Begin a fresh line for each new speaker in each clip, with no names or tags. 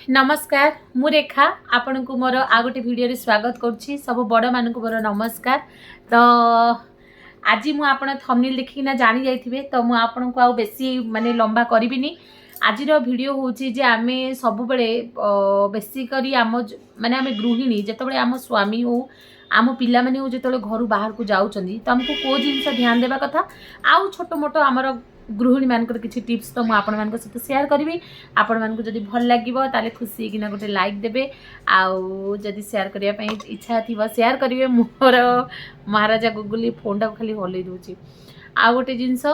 नमस्कार मु रेखा आपण को मोर आ गोटे वीडियो रे स्वागत करुच्ची सब बड़ मान को मोर नमस्कार। तो आज मु आपण थंबनेल देखिना जानी जाइथिबे तो मु आपण को आ बेसी माने लंबा करबिनी। आज वीडियो होची जे आमे सब बेले बेसी करी आम माने आमे गृहिणी जेतबेले आम स्वामी हो आम पिला माने हो जेतबेले घर बाहर को जाउचंदी तो हमको को जिंस ध्यान देबा कथा आउ छोटो मोटो आमर गृहिणी मानकर किसी टिप्स तो मुझे आपण सहित सेयार करी। आपण मानक जदि भल लगे ताले खुशी कि गोटे लाइक देबे आउ जदि सेयार करने इच्छा थी सेयार करेंगे। मोर महाराजा गुगुली फोन टाक खाली हल्ई दूची आउ गोटे जिनस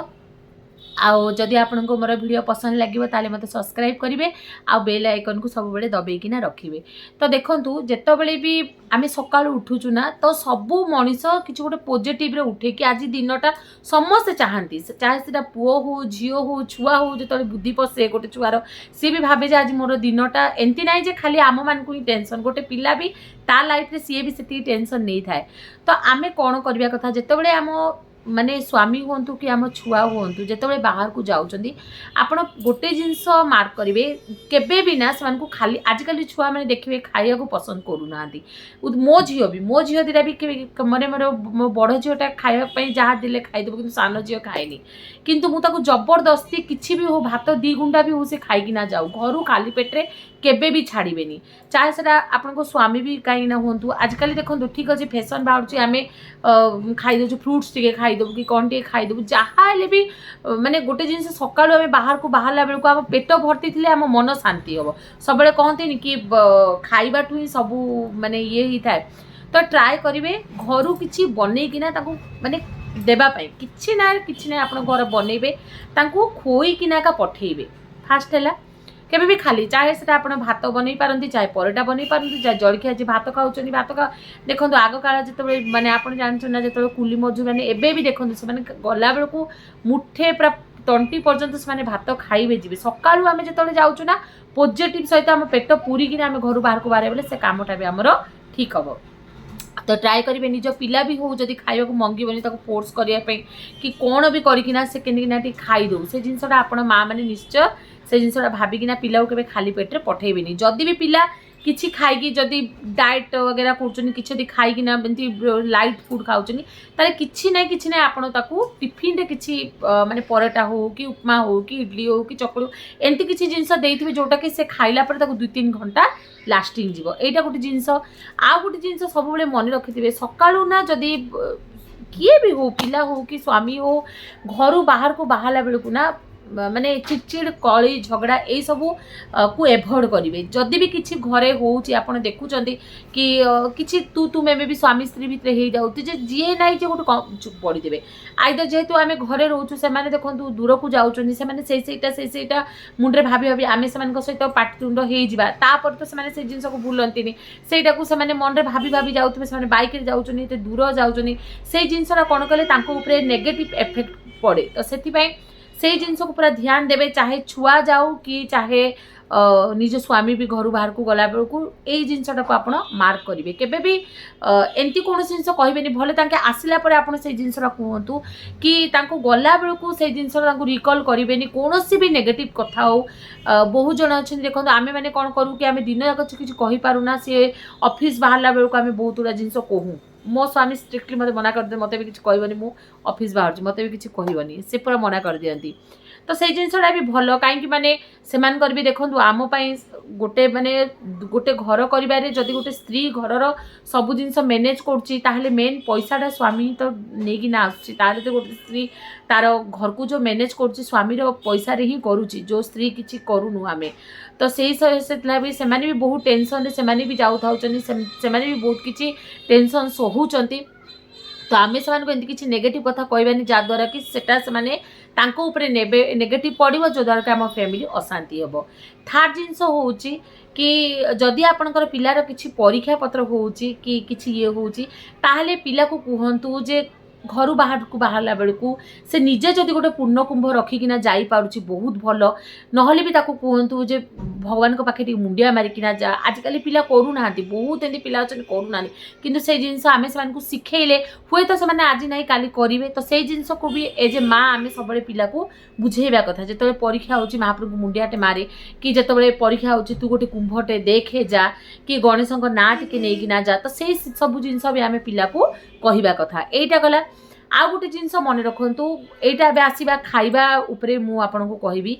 आउ जदि आपण को मोर वीडियो पसंद लगे ताले मते सब्सक्राइब करेंगे आउ बेल आइकन को सब बेले दबेकिना रखिए। तो देखंतु जेतबेले भी आमे सकाळु उठुचु ना तो सबु मनीष किछि गोटे पॉजिटिव रे उठे कि आज दिनटा समस्त चाहती चाहे सेटा पुओ हो झियो हो छुआ हो जेतबेले बुद्धि पसे गोटे छुआर सी भी भावे जे आज मोर दिनटा एंती नाइ जे खाली आम मान को ही टेंशन गोटे पिला भी ता लाइफ रे सी भी सेती टेंशन नहीं थाए। तो आमे कोन करबा कथा जेतबेले आम माने स्वामी हूँ कि आम छुआ हूँ जिते बाहर को जाऊँगी आपण गोटे जिनस मार्क करेंगे केबे भी ना से खाली आजिकल छुआ मैंने देखिए खाइया को पसंद करूना। मो झील दिटा भी मैंने मोर बड़ झीटा खावाई जहाँ दे खाईदेव कि सान झील खाएनी किंतु मुझे जबरदस्ती किसी भी हो भात 2 गुंडा भी हो से खाई ना जाऊ घर खाली पेट्रे केबे भी छाड़बेनी चाहे से आपण स्वामी भी कहीं ना हूँ। आजिकल देखो ठीक अच्छे फैशन बाहर आम खाईदे फ्रुट्स टे खाईदेव कि कौन टे खाईदेव जहाँ भी माने गोटे जिन सका बाहर को बाहर बेलू आम पेट भर्ती थे आम मन शांति हम सब कहते कि खाइबा ही सबू माने ये ही थाए। तो ट्राए करेंगे घर किसी बनईकिना माने देवाई किसी ना आप घर बनइबे खोईकिना का पठेबे। फास्ट है केबे भी खाली चाहे से आप भात बन पारती चाहे परोटा बन पारती चाहे जलखिया जी भात खाऊँ भात खा देखो आग काल जो मैंने आप जानते ना जो कुली मजूर मैंने एबे भी देखते से गला बेलू मुठे पूरा तंटी पर्यंत से भात खाइबे जी सकालू आम जो जाऊँ ना पॉजिटिव सहित आम पेट पूरीक आम घर बाहर को बाहर बोले से कमटा भी आमर ठीक हम। तो ट्राए करेंगे निज पिला भी हो जदि खाइबा को मंगीबनी फोर्स करने कि कौन भी करना से के खाई दो से जिनसा आपण माँ मैंने निश्चय से जिनसा भाविकिना पिला को खाली पेट्रे पठेबेनी। जदि भी पिला किछि खाई जदि डाएट वगैरह कर कि खाईकिना लाइट फूड खाऊँ ताले किछि ना आपण ताकू टिफिन रे किछि माने परोटा हो कि उपमा हो कि इडली हो कि चकड़ी एमती किछि जिनस देइथिबे जोटा कि से खाइला पर ताकू 2-3 घंटा लास्टिंग जीवो। एटा गोटे जिनस आ गोटे जिनस सब बेले मन रखिथिबे सकाळू ना जदि किए भी हो पिला हो कि स्वामी हो घर बाहर को बाहला बेलू ना माने चिड़चिड़ कली झगड़ा यही सब को एभॉइड करेंगे। जदि भी किसी घरे होची आपण देखुचंती कि किसी तू तुमे भी स्वामी स्त्री भितर हो जाऊँ जे जीए ना जे गोटे चुप पड़ीदेवे आईदर जेहेतु आम घरे रोचु से देखो दूर को जाऊँच से मुंडे भाभी भाभी आम से सहित पाटितुंड होपर तो से जिन को भूलती से मन में भाभी भाभी जाऊे से बैक जाऊँ दूर जाऊँ से जिनसा कौन कले नेगेटिव इफेक्ट पड़े। तो से जिनस को पूरा ध्यान देवे चाहे छुआ जाऊ कि चाहे निज स्वामी भी घर बाहर को गला बेलू यही जिनटा को आप मार्क करेंगे केबे भी एमती कौन जिनस कहबेनी भले आसला पर आप से जिनसा कहतु कि गला बेलू से जिनसा रिकल करेंगे कौन भी नेगेटिव कथा हो। बहुत जन अच्छे देखो आम मैंने कौन करूँ कि आम दिन जाक किसी कहीपरूना सी ऑफिस बाहर बेलू आम बहुत गुड़ा जिनस कहूँ मो स्वामी स्ट्रिक्टली मत मना कर दे मत भी किसी कहबनी मु ऑफिस बाहर मत भी किसी कहबनी से पूरा मना कर दियंती। तो से जिनसा भी भल कहीं माने सेमान भी देखो आम गोटे माने गोटे घर कर जदि गोटे स्त्री घर सब जिन मैनेज कर मेन पैसाटा स्वामी तो नहीं ना आसुच्ची तो गोटे स्त्री तार घर को जो मैनेज कर स्वामी पैसा ही करुच्ची जो स्त्री किसी करूनु आम। तो से भी बहुत टेंशन से भी जाऊँ से भी बहुत किसी टेंशन सहूचंती। तो आम से एमती किसी नेगेटिव कथा कहबानी जहाद्वारा कि सेटा से नेगेटिव पड़ो जो द्वारा कि आम फैमिली अशांति हम। थर्ड जिनस हूँ कि जदि आपणकर पिलार किसी परीक्षा पत्र हो कि किसी ये हूँ ताहले पिला को कहतु जे घर बाहर को बाहरला बेलू से निजे जदि गोटे पूर्ण कुंभ रखिकिना जाई पारुची बहुत भल नहले भी ताकू कहतु जे भगवान को पाखे मुंडिया मारिकिना जा आजिकल पिला करूना बहुत एमती पिला अच्छा करूना कि से जिन आम से शिखेले हुए तो से आज ना काली करेंगे तो से जिन को भी एज ए माँ आम सब पिला को बुझेबा कथा जो परीक्षा हो महाप्रभु मुंडियाटे मारे कि जो परीक्षा हो तू गोटे कुंभटे देखे जा कि गणेश ना टे नहीं ना जा तो से सब जिन भी आम पिला को कहवा कथा यहीटा गला आ गोटे जिनस मन रखु यहाँ आसवा खाइबा उपरे मु आपन को कहबी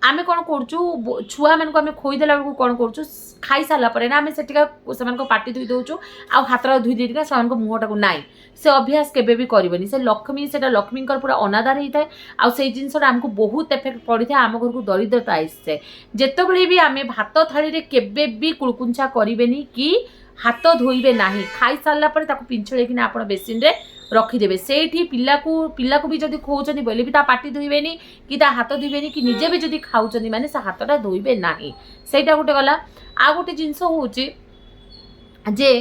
आम कौन करूँ छुआ मान आम खोईदेला बेलू कौन करूँ खाई सारा पर ना आम से पाटी धोई दौचु आ हाथ धोई देना से मुहटा को नाई से अभ्यास केबे भी करबनी से लक्ष्मी से लक्ष्मी पूरा अनादार होता है आ से जिनसा आमको बहुत इफेक्ट पड़ी था आम घर को दरिद्रता आसे जिते भी आम भात थाली केबे भी कुलकुंचा करेनि कि हाथ धोइबे नाही खाई सारा पर पिंछड़े आप बेसिन रे रखीदे से पिला को भी जब खोचनी बोले भी पाटी धोइबेनि कि हाथ धोइबेनि कि निजे भी जब खाऊँ माने से हाथटा धोइबे नाही सेटा गोटे गला आ गोटे जिनस हूँ जे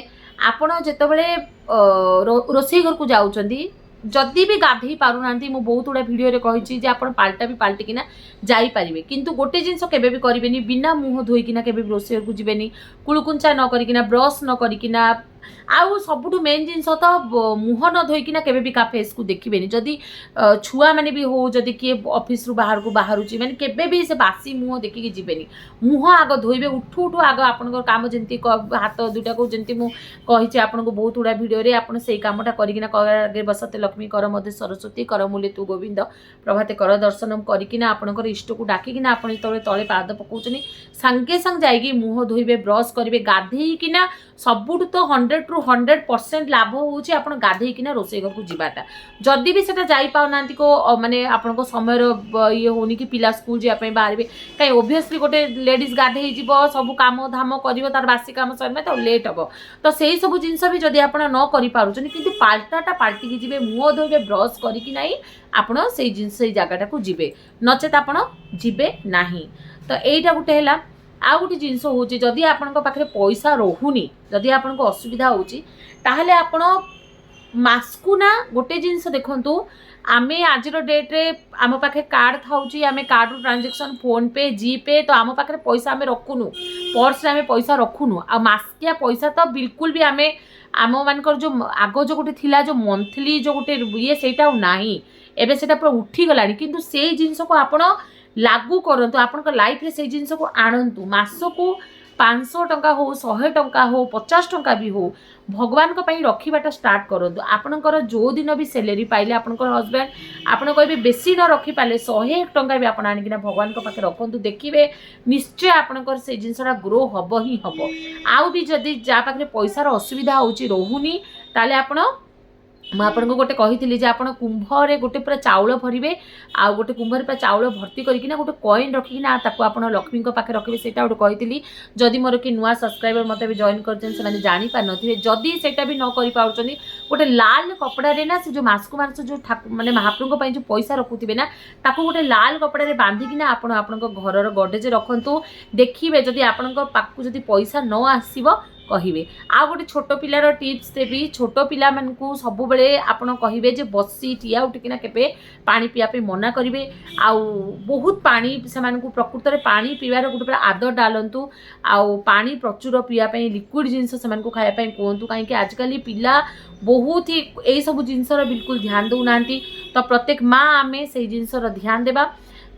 आपण जितेबले रोसई घर को जाऊँगी जदि भी गाधई पारना मु बहुत गुड़ा भिडियो कही आप पाल्टा भी पाल्टिकिना जापारे किंतु गोटे जिनस केबे भी करेनि बिना मुह धोईकिना केबे रोसई घर को जीवेनि कुलकुंचा न करिकिना ब्रश न करिकिना आउ सबुठु मेन जिनस तो मुह न धोईकिना केबे भी का फेस को देखिबेनि जदि छुआ माने भी हो जदि किए ऑफिस रु बाहर को बाहरुची माने केबे भी से बासी मुह देखिकी जीवेनि मुह आग धोइबे उठू उठू आग आपनकर काम जेंती हाथ दुटा को जेंती मु कहिछि आपनको बहुत गुड़ा भिडियो रे आपन सेई कामटा करिकिना आगे बसते लक्ष्मी कर मध्य सरस्वती कर मूल्य तू गोविंद प्रभाते कर दर्शन करिकिना आपनकर इष्ट को डाकिकिना आपन तळे तळे पाद पकाउछनी संगे संग जाइगी मुह धोइबे ब्रश करिवे गाधेइकिना सबुठ तो 100 ରୁ 100% लाभ होउछि आपण गाधेइकिना रोसई घर को जीवाटा जदि भी सेटा जाई पाउना को माने आपनको समय ये होनी कि पिला स्कूल जा पई बाहरबे काई ओब्वियसली गोटे लेडीज गाधेइ जीवो सब काम धाम करिवो तार बासी काम सरमे तो लेट हबो तो सेही सब जिंस भी जदि आपण न करि पारुछन किंतु पाल्टाटा पाल्टी कि जीवे मुह धोइबे ब्रश करिकि नाही आपण सेही जिंस सेही जगाटा को जीवे नचेत आपण जीवे नाही तो एटा गुटे हैला आ गोटे जिनस हूँ जदि आपण पाखे पैसा रोनी जदि आपण को असुविधा होले आपण मासकू ना गोटे जिनस देखु आम आज डेट रे आम पाखे कार्ड थाउची आम कार्ड ट्रांजेक्शन फोन पे जी पे तो आम पाखे पैसा आम रखुनु पर्स आम पैसा रखुनु आ मासिकिया पैसा तो बिल्कुल भी आम आम मानकर जो आग जो गोटे थिला जो मंथली जो गोटे ये सेटा नाही एबे सेटा पूरा उठी गलानी किंतु से जिनस को आपण लागू करंतु आपन लाइफ रे से जिनस को आणंतु मास को 500 टंका हो 100 टंका हो 50 टंका भी हो भगवान को पई रखिबाटा स्टार्ट करंतु आपनकर जो दिन भी सैलरी पाइले आपनकर हस्बैंड आपन कहबे बेसी न रखी पाले 100 टंका भी आपन आनिकिना भगवान को पाखे रखंतु देखिबे निश्चय आपनकर से जिनसरा ग्रो हबो ही हबो आउ भी जदी जा पाखे पैसा रो असुविधा होची रहूनी ताले आपन मुझे आपको गोटे कही आप कुंभरे गोटे पूरा चाउल भरवे आ गोटे कुंभर पूरा चाउल भर्ती करना गोटे कॉइन रखिना आप लक्ष्मी पाखे रखिए से गोटे कही जदि मोर कि नुआ सब्सक्राइबर मत भी जॉइन कर जापार थे जदि से भी न कर गोटे लाल कपड़े ना से जो मासकू मास जो मानते महाप्रभु जो पैसा रखुवे ना ताको गोटे लाल कपड़े बांधिकिना आपण घर गडेज रखु देखिए जदि आपण पाखु जदि पैसा न आसब कहिबे आ गोटे छोट पिलार टिप्स देवी छोट पिला मानकू सब बेले आपण कहिबे जे बसी ठिया उठिकिना केबे पानी पिया पे मना करिवे आ बहुत पानी से मानकू प्रकृत रे पानी पीवार गोटे पूरा आदत डालंतु आ पानी प्रचुर पिया पे लिक्विड जिंस से मानकू खाया पे कोंतु काहे कि आजकल पिला बहुत ही ए सब जिंसर बिल्कुल ध्यान दउ नांती तो प्रत्येक माँ आमे से जिंसर ध्यान देबा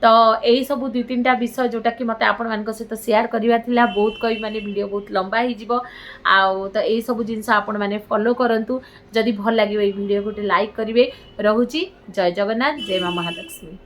तो यही सब 2-3टा विषय जोटा कि मत आपण मान सहित शेयर करा बहुत कई माने वीडियो बहुत लंबा हो तो यही सब जिनस आपण मैंने फॉलो करंतु जदि भल लगे वीडियो गोटे लाइक करेंगे। रोची जय जगन्नाथ जय माँ महालक्ष्मी।